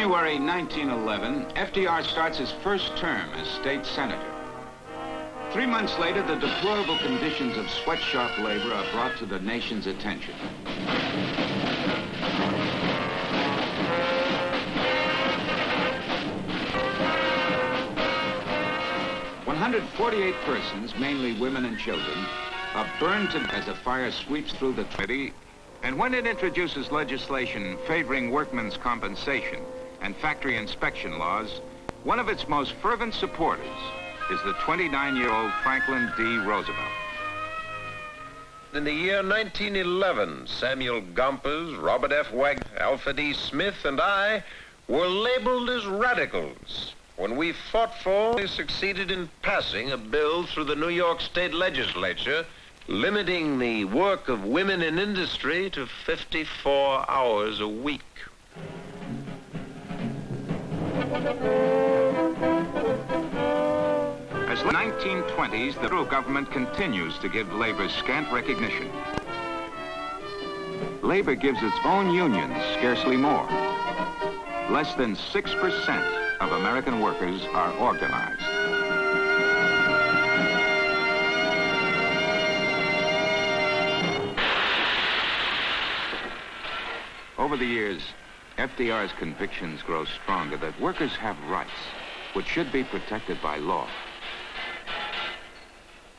January 1911, FDR starts his first term as state senator. 3 months later, the deplorable conditions of sweatshop labor are brought to the nation's attention. "148 persons, mainly women and children, are burned to as a fire sweeps through the city." And when it introduces legislation favoring workmen's compensation and factory inspection laws, one of its most fervent supporters is the 29-year-old Franklin D. Roosevelt. In the year 1911, Samuel Gompers, Robert F. Wagner, Alfred E. Smith, and I were labeled as radicals when we fought for and succeeded in passing a bill through the New York State Legislature limiting the work of women in industry to 54 hours a week. As the 1920s, the federal government continues to give labor scant recognition. Labor gives its own unions scarcely more. Less than 6% of American workers are organized. Over the years, FDR's convictions grow stronger that workers have rights which should be protected by law.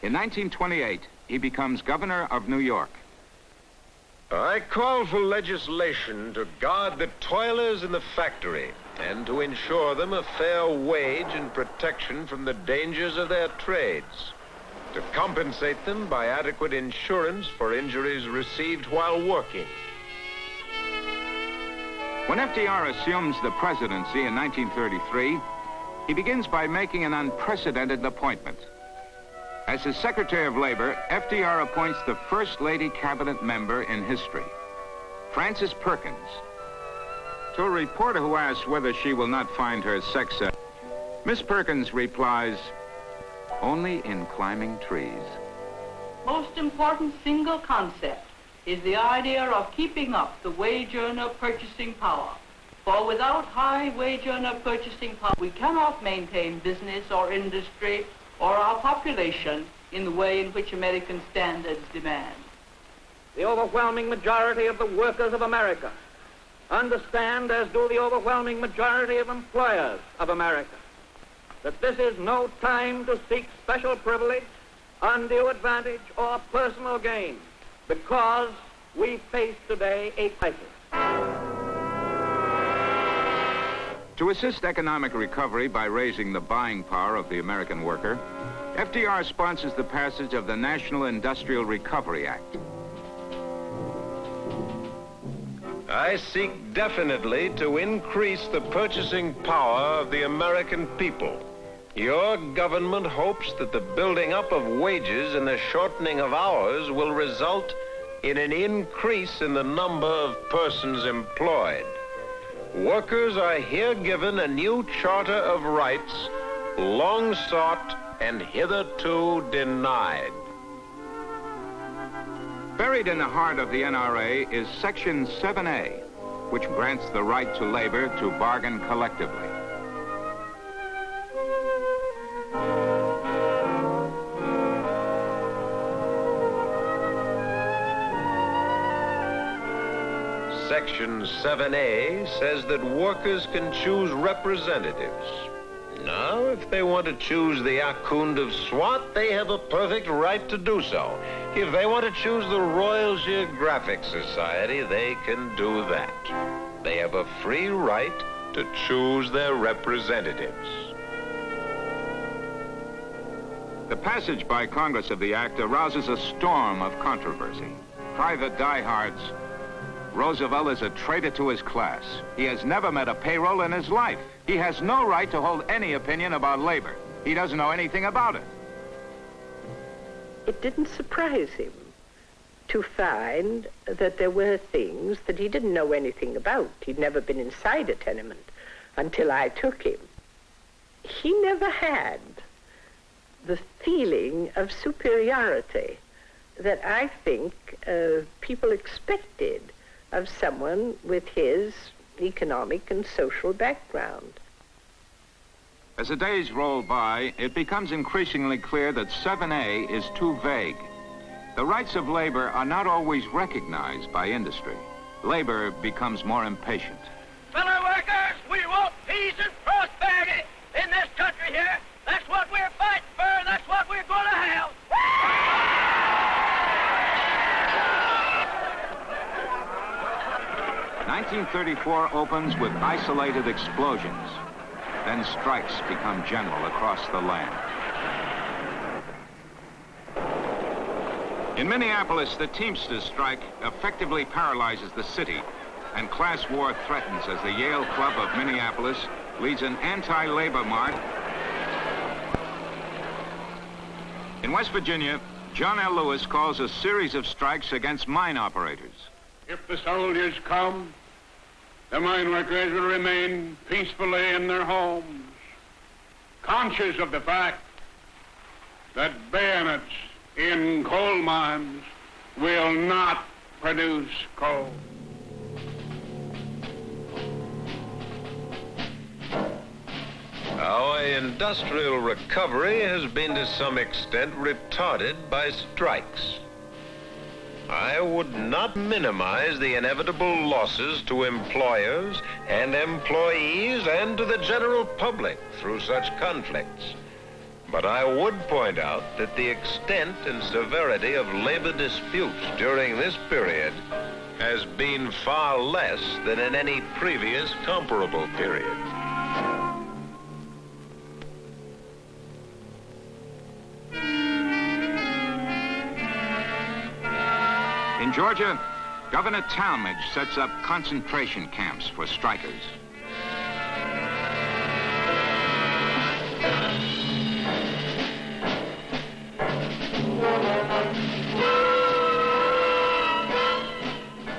In 1928, he becomes governor of New York. I call for legislation to guard the toilers in the factory and to ensure them a fair wage and protection from the dangers of their trades, to compensate them by adequate insurance for injuries received while working. When FDR assumes the presidency in 1933, he begins by making an unprecedented appointment. As his Secretary of Labor, FDR appoints the first lady cabinet member in history, Frances Perkins. To a reporter who asks whether she will not find her sex, Miss Perkins replies, "Only in climbing trees." Most important single concept is the idea of keeping up the wage earner purchasing power. For without high wage earner purchasing power, we cannot maintain business or industry or our population in the way in which American standards demand. The overwhelming majority of the workers of America understand, as do the overwhelming majority of employers of America, that this is no time to seek special privilege, undue advantage, or personal gain, because we face today a crisis. To assist economic recovery by raising the buying power of the American worker, FDR sponsors the passage of the National Industrial Recovery Act. I seek definitely to increase the purchasing power of the American people. Your government hopes that the building up of wages and the shortening of hours will result in an increase in the number of persons employed. Workers are here given a new charter of rights, long sought and hitherto denied. Buried in the heart of the NRA is Section 7A, which grants the right to labor to bargain collectively. Section 7A says that workers can choose representatives. Now, if they want to choose the Ahkoond of Swat, they have a perfect right to do so. If they want to choose the Royal Geographic Society, they can do that. They have a free right to choose their representatives. The passage by Congress of the act arouses a storm of controversy. Private diehards. Roosevelt is a traitor to his class. He has never met a payroll in his life. He has no right to hold any opinion about labor. He doesn't know anything about it. It didn't surprise him to find that there were things that he didn't know anything about. He'd never been inside a tenement until I took him. He never had the feeling of superiority that I think people expected of someone with his economic and social background. As the days roll by, it becomes increasingly clear that 7A is too vague. The rights of labor are not always recognized by industry. Labor becomes more impatient. Fellow workers, we want peace and prosperity in this country here. That's what we're fighting for, and that's what we're going to have. 1934 opens with isolated explosions. Then strikes become general across the land. In Minneapolis, the Teamsters strike effectively paralyzes the city, and class war threatens as the Yale Club of Minneapolis leads an anti-labor march. In West Virginia, John L. Lewis calls a series of strikes against mine operators. If the soldiers come, the mine workers will remain peacefully in their homes, conscious of the fact that bayonets in coal mines will not produce coal. Our industrial recovery has been to some extent retarded by strikes. I would not minimize the inevitable losses to employers and employees and to the general public through such conflicts. But I would point out that the extent and severity of labor disputes during this period has been far less than in any previous comparable period. In Georgia, Governor Talmadge sets up concentration camps for strikers.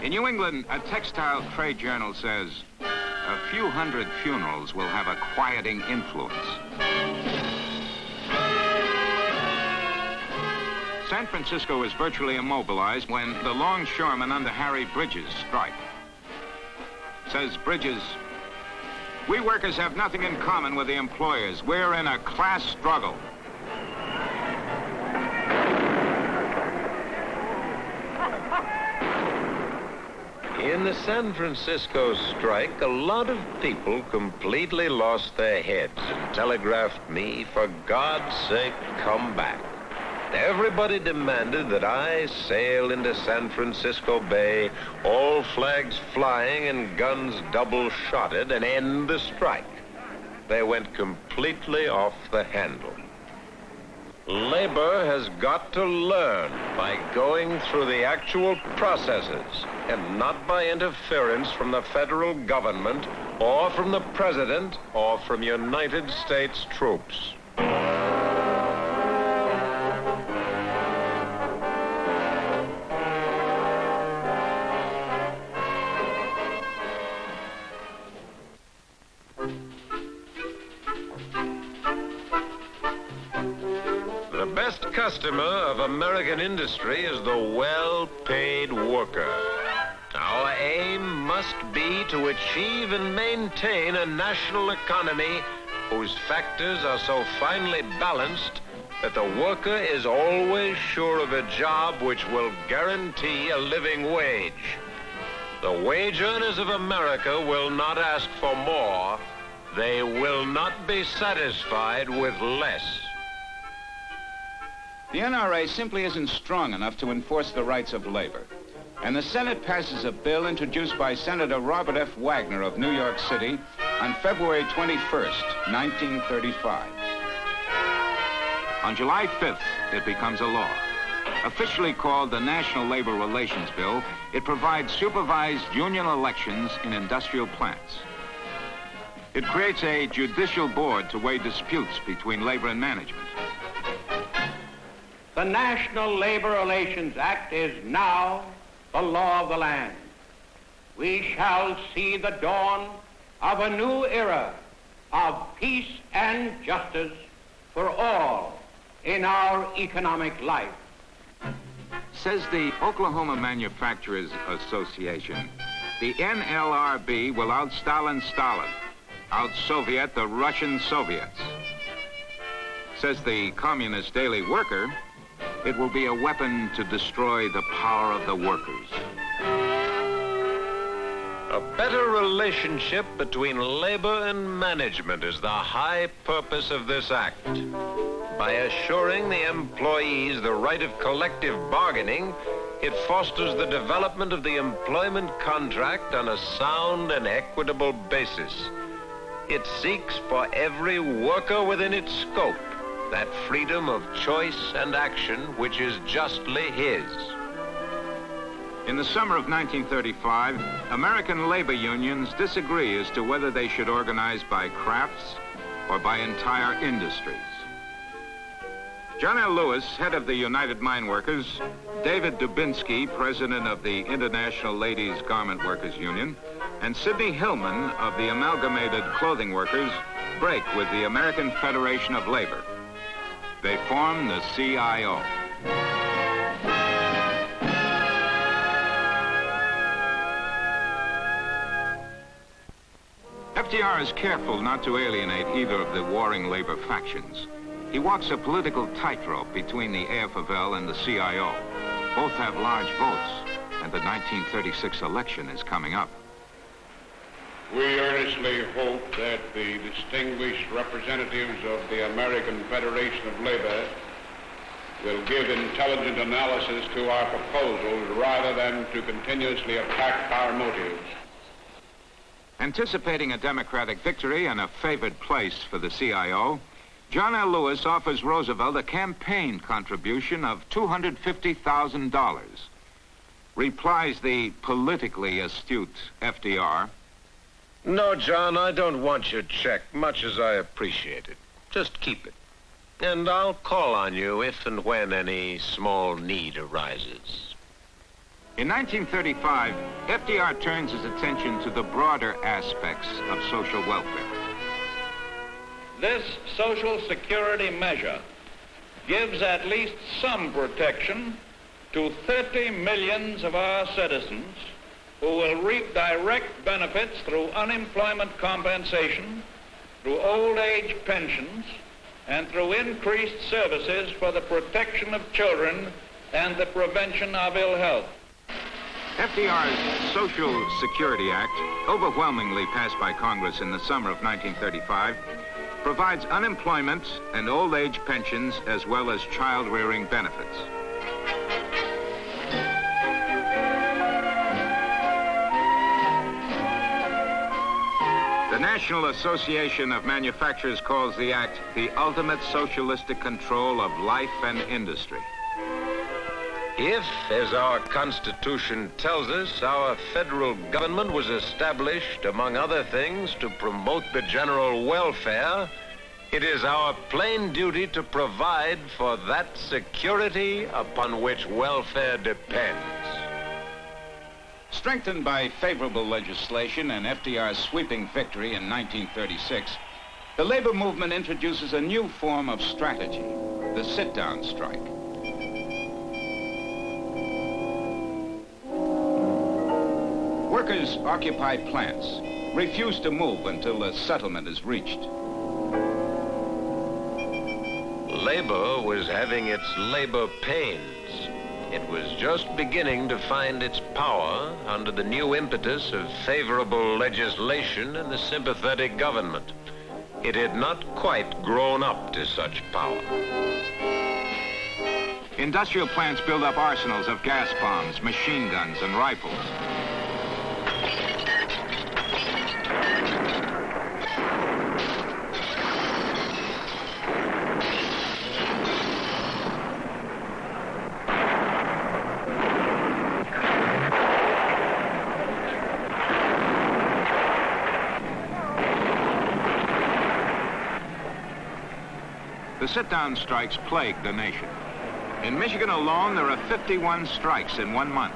In New England, a textile trade journal says, a few hundred funerals will have a quieting influence. San Francisco is virtually immobilized when the longshoremen under Harry Bridges strike. Says Bridges, we workers have nothing in common with the employers. We're in a class struggle. In the San Francisco strike, a lot of people completely lost their heads and telegraphed me, for God's sake, come back. Everybody demanded that I sail into San Francisco Bay, all flags flying and guns double-shotted, and end the strike. They went completely off the handle. Labor has got to learn by going through the actual processes and not by interference from the federal government or from the president or from United States troops. The best customer of American industry is the well-paid worker. Our aim must be to achieve and maintain a national economy whose factors are so finely balanced that the worker is always sure of a job which will guarantee a living wage. The wage earners of America will not ask for more. They will not be satisfied with less. The NRA simply isn't strong enough to enforce the rights of labor. And the Senate passes a bill introduced by Senator Robert F. Wagner of New York City on February 21st, 1935. On July 5th, it becomes a law. Officially called the National Labor Relations Bill, it provides supervised union elections in industrial plants. It creates a judicial board to weigh disputes between labor and management. The National Labor Relations Act is now the law of the land. We shall see the dawn of a new era of peace and justice for all in our economic life. Says the Oklahoma Manufacturers Association, the NLRB will out-Stalin Stalin, out-Soviet the Russian Soviets. Says the Communist Daily Worker, it will be a weapon to destroy the power of the workers. A better relationship between labor and management is the high purpose of this act. By assuring the employees the right of collective bargaining, it fosters the development of the employment contract on a sound and equitable basis. It seeks for every worker within its scope that freedom of choice and action which is justly his. In the summer of 1935, American labor unions disagree as to whether they should organize by crafts or by entire industries. John L. Lewis, head of the United Mine Workers, David Dubinsky, president of the International Ladies Garment Workers Union, and Sidney Hillman of the Amalgamated Clothing Workers break with the American Federation of Labor. They form the CIO. FDR is careful not to alienate either of the warring labor factions. He walks a political tightrope between the AFL and the CIO. Both have large votes, and the 1936 election is coming up. We earnestly hope that the distinguished representatives of the American Federation of Labor will give intelligent analysis to our proposals rather than to continuously attack our motives. Anticipating a Democratic victory and a favored place for the CIO, John L. Lewis offers Roosevelt a campaign contribution of $250,000. Replies the politically astute FDR, "No, John, I don't want your check, much as I appreciate it. Just keep it. And I'll call on you if and when any small need arises." In 1935, FDR turns his attention to the broader aspects of social welfare. This Social Security measure gives at least some protection to 30 million of our citizens who will reap direct benefits through unemployment compensation, through old age pensions, and through increased services for the protection of children and the prevention of ill health. FDR's Social Security Act, overwhelmingly passed by Congress in the summer of 1935, provides unemployment and old age pensions as well as child-rearing benefits. The National Association of Manufacturers calls the act the ultimate socialistic control of life and industry. If, as our Constitution tells us, our federal government was established, among other things, to promote the general welfare, it is our plain duty to provide for that security upon which welfare depends. Strengthened by favorable legislation and FDR's sweeping victory in 1936, the labor movement introduces a new form of strategy, the sit-down strike. Workers occupy plants, refuse to move until a settlement is reached. Labor was having its labor pains. It was just beginning to find its power under the new impetus of favorable legislation and the sympathetic government. It had not quite grown up to such power. Industrial plants build up arsenals of gas bombs, machine guns, and rifles. The sit-down strikes plague the nation. In Michigan alone, there are 51 strikes in 1 month.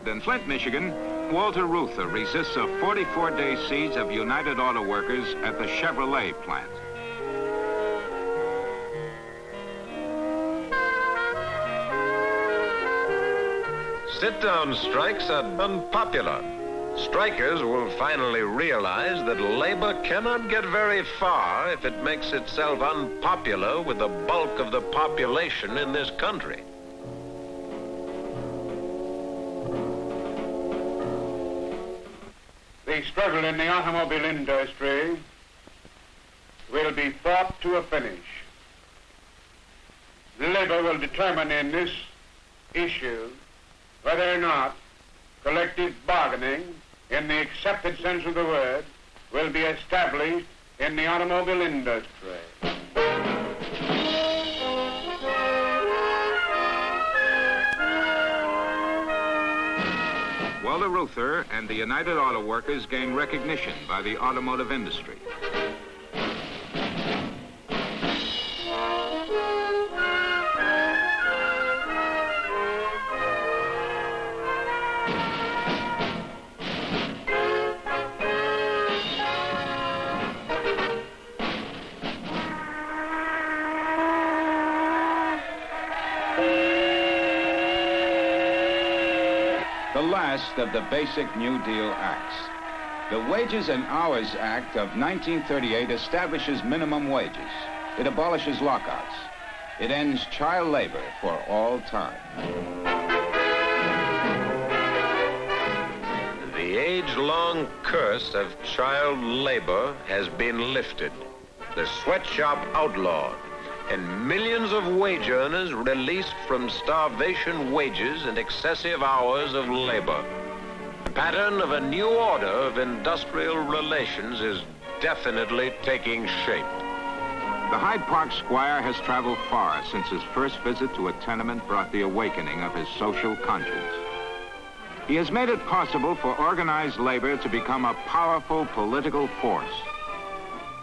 In Flint, Michigan, Walter Reuther resists a 44-day siege of United Auto Workers at the Chevrolet plant. Sit-down strikes are unpopular. Strikers will finally realize that labor cannot get very far if it makes itself unpopular with the bulk of the population in this country. The struggle in the automobile industry will be fought to a finish. Labor will determine in this issue whether or not collective bargaining, in the accepted sense of the word, will be established in the automobile industry. Walter Reuther and the United Auto Workers gain recognition by the automotive industry. The last of the basic New Deal acts. The Wages and Hours Act of 1938 establishes minimum wages. It abolishes lockouts. It ends child labor for all time. The age-long curse of child labor has been lifted. The sweatshop outlawed, and millions of wage earners released from starvation wages and excessive hours of labor. The pattern of a new order of industrial relations is definitely taking shape. The Hyde Park squire has traveled far since his first visit to a tenement brought the awakening of his social conscience. He has made it possible for organized labor to become a powerful political force.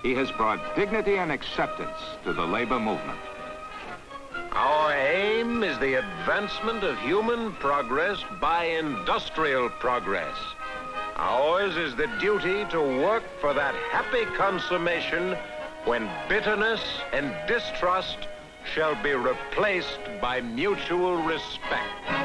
He has brought dignity and acceptance to the labor movement. Our aim is the advancement of human progress by industrial progress. Ours is the duty to work for that happy consummation when bitterness and distrust shall be replaced by mutual respect.